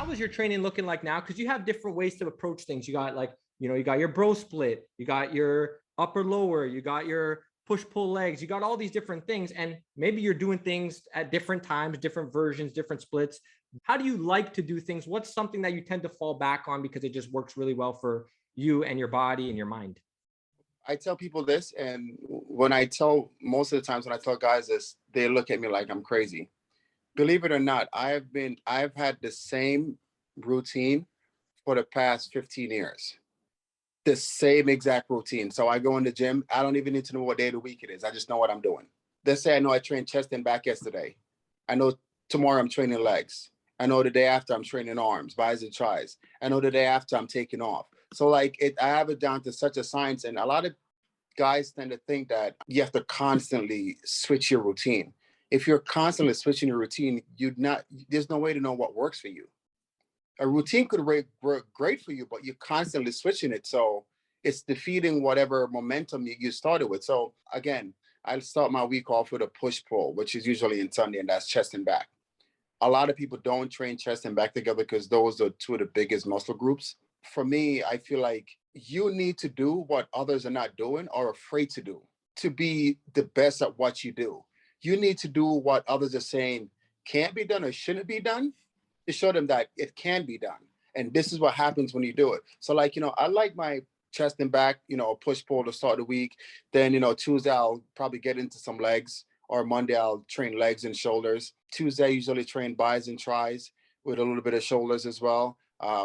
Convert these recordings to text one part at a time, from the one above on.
how is your training looking like now? Because you have different ways to approach things. You got like, you got your bro split, you got your upper lower, you got your push pull legs, you got all these different things. And maybe you're doing things at different times, different versions, different splits. How do you like to do things? What's something that you tend to fall back on because it just works really well for you and your body and your mind? I tell people this, and most of the times when I tell guys this, they look at me like I'm crazy. Believe it or not, I've had the same routine for the past 15 years. The same exact routine. So I go in the gym. I don't even need to know what day of the week it is. I just know what I'm doing. Let's say I know I trained chest and back yesterday. I know tomorrow I'm training legs. I know the day after I'm training arms, bis and tris. I know the day after I'm taking off. So like I have it down to such a science. And a lot of guys tend to think that you have to constantly switch your routine. If you're constantly switching your routine, there's no way to know what works for you. A routine could work great for you, but you're constantly switching it. So it's defeating whatever momentum you started with. So again, I start my week off with a push pull, which is usually in Sunday, and that's chest and back. A lot of people don't train chest and back together because those are two of the biggest muscle groups. For me, I feel like you need to do what others are not doing or afraid to do to be the best at what you do. You need to do what others are saying can't be done or shouldn't be done to show them that it can be done. And this is what happens when you do it. So like, I like my chest and back, push pull to start the week. Then, Tuesday, I'll probably get into some legs, or Monday, I'll train legs and shoulders. Tuesday, I usually train bis and tris with a little bit of shoulders as well.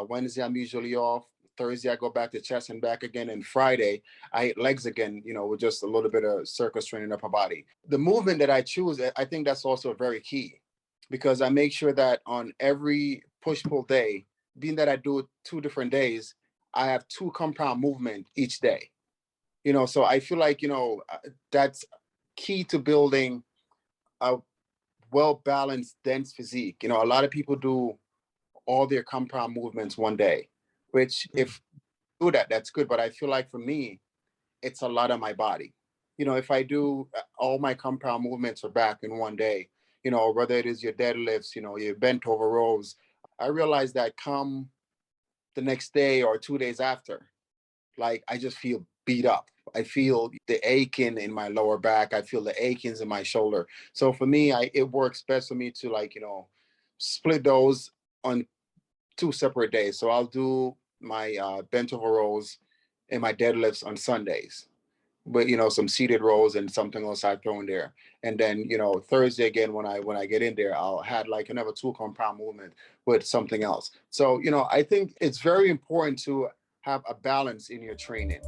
Wednesday, I'm usually off. Thursday, I go back to chest and back again. And Friday, I hit legs again, with just a little bit of circus training upper body. The movement that I choose, I think that's also very key, because I make sure that on every push-pull day, being that I do it 2 different days, I have 2 compound movement each day. So I feel like, that's key to building a well-balanced, dense physique. A lot of people do all their compound movements one day, which if you do that, that's good. But I feel like for me, it's a lot of my body. If I do all my compound movements are back in one day, whether it is your deadlifts, your bent over rows, I realize that come the next day or 2 days after, like I just feel beat up. I feel the aching in my lower back. I feel the achings in my shoulder. So for me, it works best for me to split those on 2 separate days. So I'll do my bent over rows and my deadlifts on Sundays, but some seated rows and something else I throw in there. And then Thursday again, when I get in there, I'll have like another 2 compound movement with something else. So I think it's very important to have a balance in your training.